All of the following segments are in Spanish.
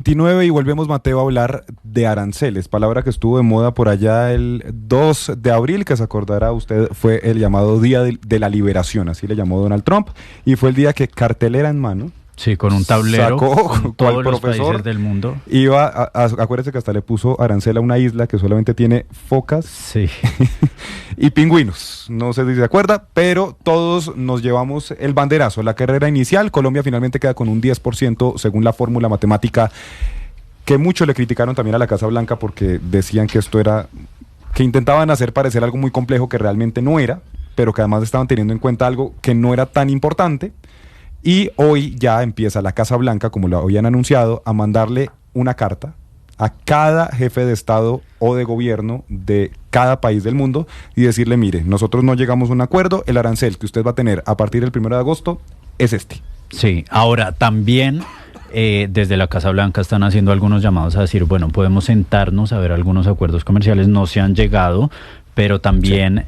29 y volvemos, Mateo, a hablar de aranceles, palabra que estuvo de moda por allá el 2 de abril, que se acordará usted, fue el llamado Día de la Liberación, así le llamó Donald Trump, y fue el día que, cartelera en mano, sí, con un tablero sacó con cual todos los profesor países del mundo. iba acuérdese que hasta le puso arancel a una isla que solamente tiene focas Sí, y pingüinos. No sé si se acuerda, pero todos nos llevamos el banderazo. La carrera inicial, Colombia finalmente queda con un 10% según la fórmula matemática que muchos le criticaron también a la Casa Blanca porque decían que esto era, que intentaban hacer parecer algo muy complejo que realmente no era, pero que además estaban teniendo en cuenta algo que no era tan importante. Y hoy ya empieza la Casa Blanca, como lo habían anunciado, a mandarle una carta a cada jefe de Estado o de gobierno de cada país del mundo y decirle, mire, nosotros no llegamos a un acuerdo, el arancel que usted va a tener a partir del 1 de agosto es este. sí. Ahora también desde la Casa Blanca están haciendo algunos llamados a decir, bueno, podemos sentarnos a ver algunos acuerdos comerciales, no se han llegado, pero también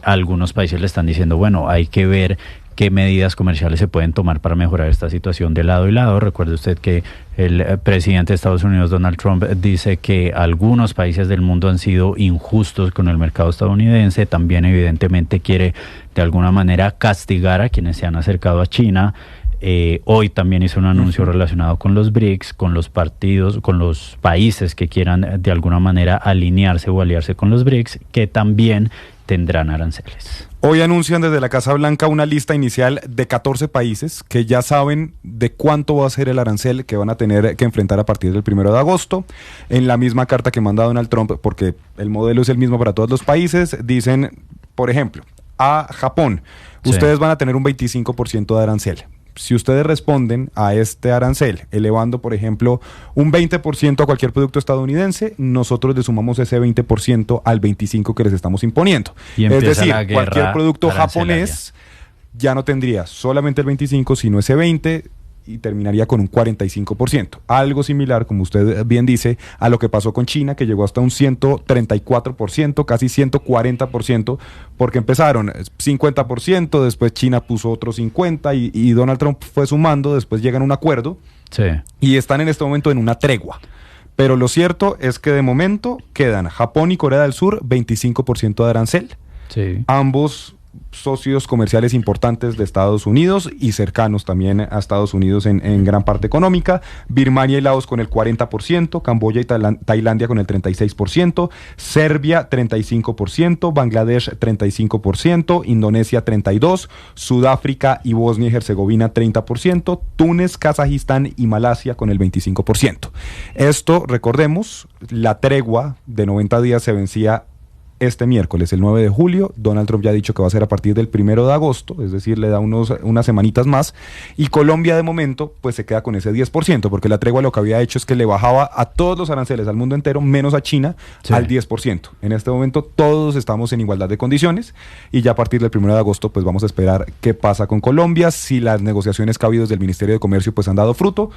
algunos países le están diciendo, bueno, hay que ver qué medidas comerciales se pueden tomar para mejorar esta situación de lado y lado. Recuerde usted que el presidente de Estados Unidos, Donald Trump, dice que algunos países del mundo han sido injustos con el mercado estadounidense. También evidentemente quiere de alguna manera castigar a quienes se han acercado a China. Hoy también hizo un anuncio relacionado con los BRICS, con los partidos, con los países que quieran de alguna manera alinearse o aliarse con los BRICS, que también tendrán aranceles. Hoy anuncian desde la Casa Blanca una lista inicial de 14 países que ya saben de cuánto va a ser el arancel que van a tener que enfrentar a partir del 1 de agosto. En la misma carta que manda Donald Trump, porque el modelo es el mismo para todos los países, dicen, por ejemplo, a Japón, ustedes van a tener un 25% de arancel. Si ustedes responden a este arancel, elevando, por ejemplo, un 20% a cualquier producto estadounidense, nosotros le sumamos ese 20% al 25% que les estamos imponiendo. Y es decir, la guerra cualquier producto arancelaria japonés ya no tendría solamente el 25%, sino ese 20%, y terminaría con un 45%. Algo similar, como usted bien dice, a lo que pasó con China, que llegó hasta un 134%, casi 140%, porque empezaron 50%, después China puso otro 50% y Donald Trump fue sumando, después llegan a un acuerdo y están en este momento en una tregua. Pero lo cierto es que de momento quedan Japón y Corea del Sur 25% de arancel. Sí. Ambos socios comerciales importantes de Estados Unidos y cercanos también a Estados Unidos en gran parte económica. Birmania y Laos con el 40%, Camboya y Tailandia con el 36%, Serbia 35%, Bangladesh 35%, Indonesia 32%, Sudáfrica y Bosnia y Herzegovina 30%, Túnez, Kazajistán y Malasia con el 25%. Esto, recordemos, la tregua de 90 días se vencía este miércoles, el 9 de julio, Donald Trump ya ha dicho que va a ser a partir del 1 de agosto, es decir, le da unas semanitas más, y Colombia de momento pues se queda con ese 10%, porque la tregua lo que había hecho es que le bajaba a todos los aranceles al mundo entero, menos a China, al 10%. En este momento todos estamos en igualdad de condiciones, y ya a partir del 1 de agosto pues vamos a esperar qué pasa con Colombia, si las negociaciones que ha habido desde el Ministerio de Comercio pues han dado fruto.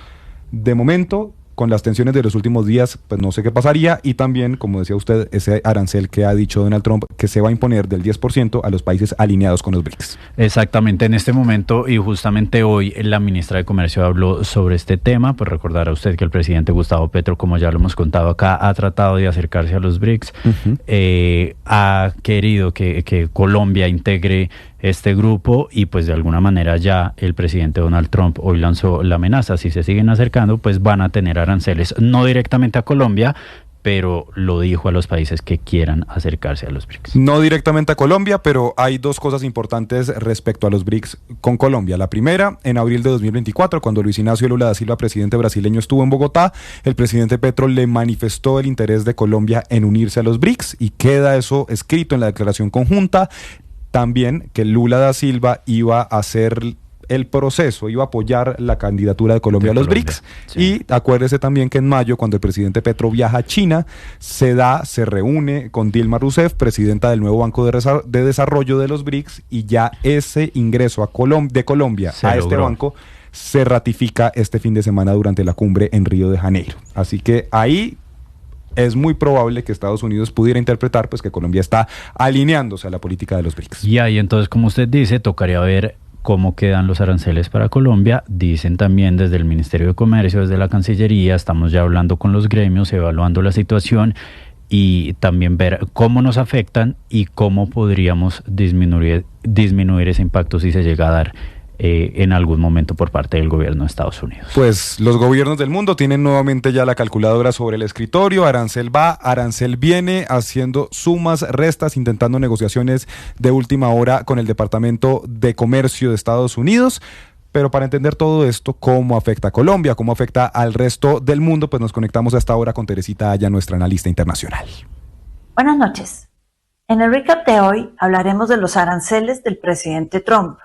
De momento, con las tensiones de los últimos días, pues no sé qué pasaría, y también, como decía usted, ese arancel que ha dicho Donald Trump, que se va a imponer del 10% a los países alineados con los BRICS. Exactamente, en este momento, y justamente hoy la ministra de Comercio habló sobre este tema. Pues recordará usted que el presidente Gustavo Petro, como ya lo hemos contado acá, ha tratado de acercarse a los BRICS, ha querido que Colombia integre este grupo, y pues de alguna manera ya el presidente Donald Trump hoy lanzó la amenaza: si se siguen acercando, pues van a tener aranceles, no directamente a Colombia, pero lo dijo a los países que quieran acercarse a los BRICS. No directamente a Colombia, pero hay dos cosas importantes respecto a los BRICS con Colombia. La primera, en abril de 2024, cuando Luis Ignacio Lula da Silva, presidente brasileño, estuvo en Bogotá, el presidente Petro le manifestó el interés de Colombia en unirse a los BRICS, y queda eso escrito en la declaración conjunta. También que Lula da Silva iba a hacer el proceso, iba a apoyar la candidatura de Colombia a los BRICS. Sí. Y acuérdese también que en mayo, cuando el presidente Petro viaja a China, se reúne con Dilma Rousseff, presidenta del nuevo Banco de Desarrollo de los BRICS, y ya ese ingreso de Colombia a este banco se ratifica este fin de semana durante la cumbre en Río de Janeiro. Así que ahí es muy probable que Estados Unidos pudiera interpretar pues que Colombia está alineándose a la política de los BRICS. Y ahí entonces, como usted dice, tocaría ver cómo quedan los aranceles para Colombia. Dicen también desde el Ministerio de Comercio, desde la Cancillería, estamos ya hablando con los gremios, evaluando la situación y también ver cómo nos afectan y cómo podríamos disminuir ese impacto si se llega a dar en algún momento por parte del gobierno de Estados Unidos. Pues los gobiernos del mundo tienen nuevamente ya la calculadora sobre el escritorio. Arancel va, arancel viene, haciendo sumas, restas, intentando negociaciones de última hora con el Departamento de Comercio de Estados Unidos. Pero para entender todo esto, cómo afecta a Colombia, cómo afecta al resto del mundo, pues nos conectamos a esta hora con Teresita Aya, nuestra analista internacional. Buenas noches. En el recap de hoy hablaremos de los aranceles del presidente Trump.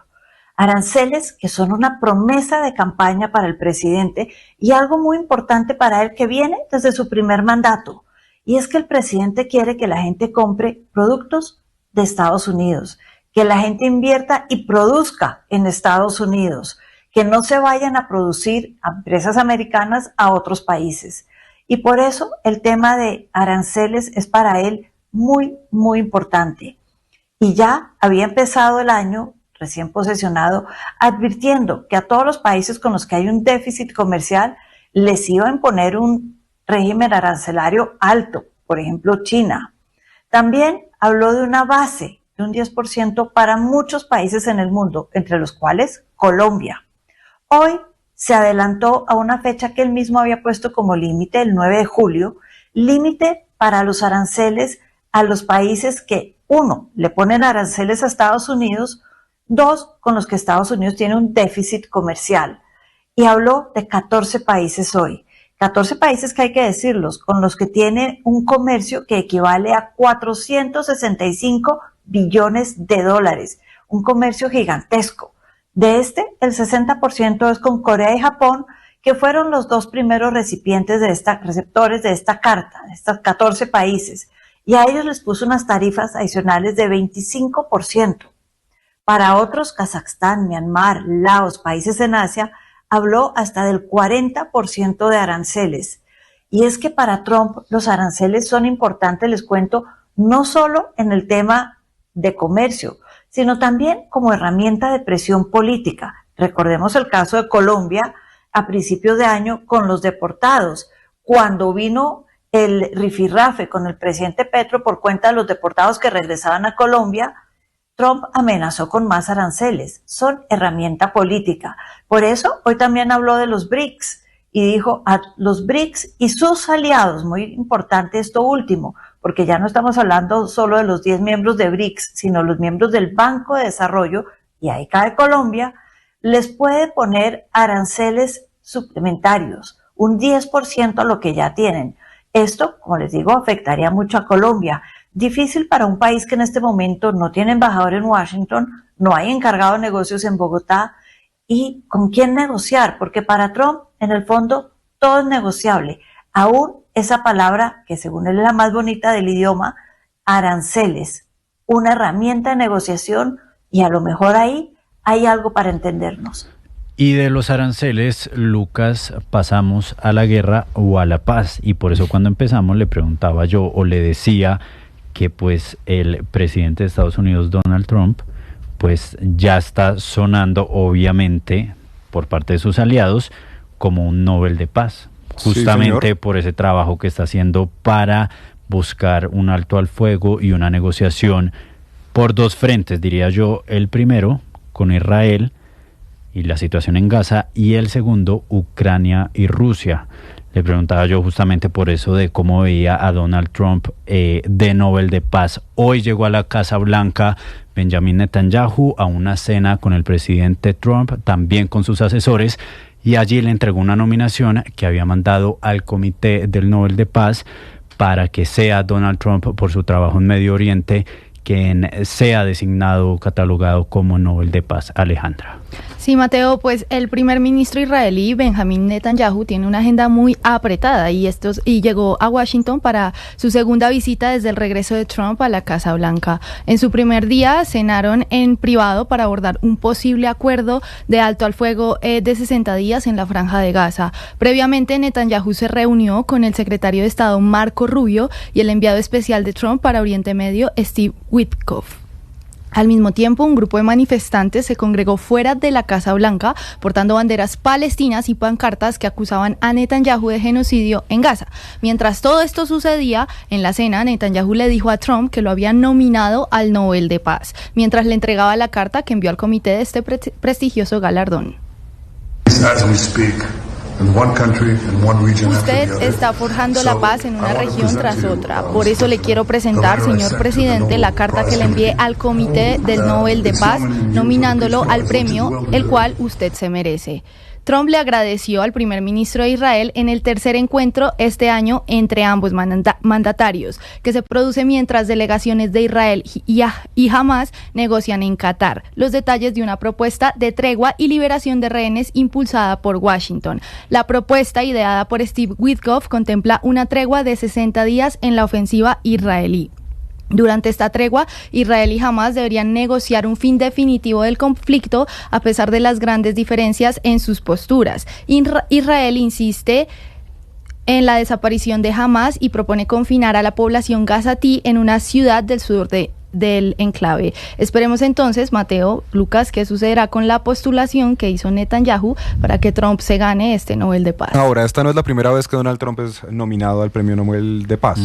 Aranceles que son una promesa de campaña para el presidente y algo muy importante para él que viene desde su primer mandato. Y es que el presidente quiere que la gente compre productos de Estados Unidos, que la gente invierta y produzca en Estados Unidos, que no se vayan a producir a empresas americanas a otros países. Y por eso el tema de aranceles es para él muy, muy importante. Y ya había empezado el año recién posesionado, advirtiendo que a todos los países con los que hay un déficit comercial les iba a imponer un régimen arancelario alto, por ejemplo China. También habló de una base de un 10% para muchos países en el mundo, entre los cuales Colombia. Hoy se adelantó a una fecha que él mismo había puesto como límite, el 9 de julio, límite para los aranceles a los países que, 1, le ponen aranceles a Estados Unidos, 2, con los que Estados Unidos tiene un déficit comercial. Y habló de 14 países hoy. 14 países que hay que decirlos, con los que tiene un comercio que equivale a 465 billones de dólares. Un comercio gigantesco. De este, el 60% es con Corea y Japón, que fueron los dos primeros receptores de esta carta, de estos 14 países. Y a ellos les puso unas tarifas adicionales de 25%. Para otros, Kazajstán, Myanmar, Laos, países en Asia, habló hasta del 40% de aranceles. Y es que para Trump los aranceles son importantes, les cuento, no solo en el tema de comercio, sino también como herramienta de presión política. Recordemos el caso de Colombia a principios de año con los deportados, cuando vino el rifirrafe con el presidente Petro por cuenta de los deportados que regresaban a Colombia. Trump amenazó con más aranceles, son herramienta política. Por eso hoy también habló de los BRICS y dijo a los BRICS y sus aliados, muy importante esto último, porque ya no estamos hablando solo de los 10 miembros de BRICS, sino los miembros del Banco de Desarrollo, y ahí cae Colombia, les puede poner aranceles suplementarios, un 10% a lo que ya tienen. Esto, como les digo, afectaría mucho a Colombia. Difícil para un país que en este momento no tiene embajador en Washington, no hay encargado de negocios en Bogotá, y con quién negociar, porque para Trump, en el fondo, todo es negociable. Aún esa palabra, que según él es la más bonita del idioma, aranceles, una herramienta de negociación, y a lo mejor ahí hay algo para entendernos. Y de los aranceles, Lucas, pasamos a la guerra o a la paz. Y por eso cuando empezamos le preguntaba yo o le decía que pues el presidente de Estados Unidos, Donald Trump, pues ya está sonando obviamente por parte de sus aliados como un Nobel de Paz. Justamente por ese trabajo que está haciendo para buscar un alto al fuego y una negociación por dos frentes, diría yo. El primero, con Israel y la situación en Gaza, y el segundo, Ucrania y Rusia. Le preguntaba yo justamente por eso de cómo veía a Donald Trump de Nobel de Paz. Hoy llegó a la Casa Blanca Benjamin Netanyahu a una cena con el presidente Trump, también con sus asesores, y allí le entregó una nominación que había mandado al Comité del Nobel de Paz para que sea Donald Trump, por su trabajo en Medio Oriente, quien sea designado, catalogado como Nobel de Paz. Alejandra. Sí, Mateo, pues el primer ministro israelí Benjamin Netanyahu tiene una agenda muy apretada y llegó a Washington para su segunda visita desde el regreso de Trump a la Casa Blanca. En su primer día cenaron en privado para abordar un posible acuerdo de alto al fuego de 60 días en la Franja de Gaza. Previamente, Netanyahu se reunió con el secretario de Estado Marco Rubio y el enviado especial de Trump para Oriente Medio, Steve Witkoff. Al mismo tiempo, un grupo de manifestantes se congregó fuera de la Casa Blanca portando banderas palestinas y pancartas que acusaban a Netanyahu de genocidio en Gaza. Mientras todo esto sucedía, en la cena, Netanyahu le dijo a Trump que lo habían nominado al Nobel de Paz, mientras le entregaba la carta que envió al comité de este prestigioso galardón. Usted está forjando la paz en una región tras otra. Por eso le quiero presentar, señor presidente, la carta que le envié al Comité del Nobel de Paz, nominándolo al premio, el cual usted se merece. Trump le agradeció al primer ministro de Israel en el tercer encuentro este año entre ambos mandatarios, que se produce mientras delegaciones de Israel y Hamas negocian en Qatar los detalles de una propuesta de tregua y liberación de rehenes impulsada por Washington. La propuesta, ideada por Steve Witkoff, contempla una tregua de 60 días en la ofensiva israelí. Durante esta tregua, Israel y Hamas deberían negociar un fin definitivo del conflicto a pesar de las grandes diferencias en sus posturas. Israel insiste en la desaparición de Hamas y propone confinar a la población gazatí en una ciudad del sur del enclave. Esperemos entonces, Mateo, Lucas, qué sucederá con la postulación que hizo Netanyahu para que Trump se gane este Nobel de Paz. Ahora, esta no es la primera vez que Donald Trump es nominado al Premio Nobel de Paz.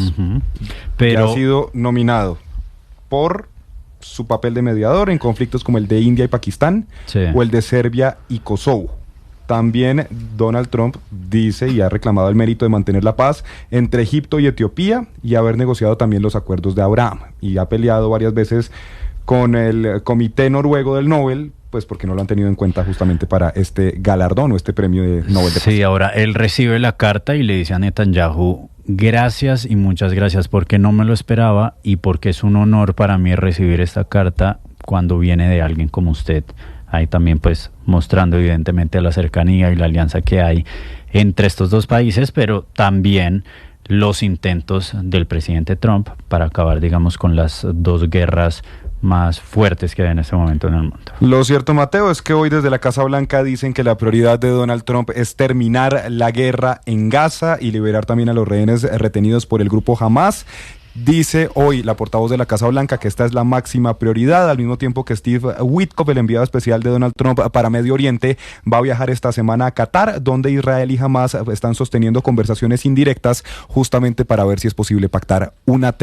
Pero ha sido nominado por su papel de mediador en conflictos como el de India y Pakistán, o el de Serbia y Kosovo. También Donald Trump dice y ha reclamado el mérito de mantener la paz entre Egipto y Etiopía y haber negociado también los acuerdos de Abraham. Y ha peleado varias veces con el Comité Noruego del Nobel, pues porque no lo han tenido en cuenta justamente para este galardón o este premio de Nobel de Paz. Sí, ahora él recibe la carta y le dice a Netanyahu: gracias y muchas gracias, porque no me lo esperaba y porque es un honor para mí recibir esta carta cuando viene de alguien como usted. Ahí también pues mostrando evidentemente la cercanía y la alianza que hay entre estos dos países, pero también los intentos del presidente Trump para acabar, digamos, con las dos guerras más fuertes que hay en este momento en el mundo. Lo cierto, Mateo, es que hoy desde la Casa Blanca dicen que la prioridad de Donald Trump es terminar la guerra en Gaza y liberar también a los rehenes retenidos por el grupo Hamas. Dice hoy la portavoz de la Casa Blanca que esta es la máxima prioridad, al mismo tiempo que Steve Witkoff, el enviado especial de Donald Trump para Medio Oriente, va a viajar esta semana a Qatar, donde Israel y Hamas están sosteniendo conversaciones indirectas justamente para ver si es posible pactar una tregua.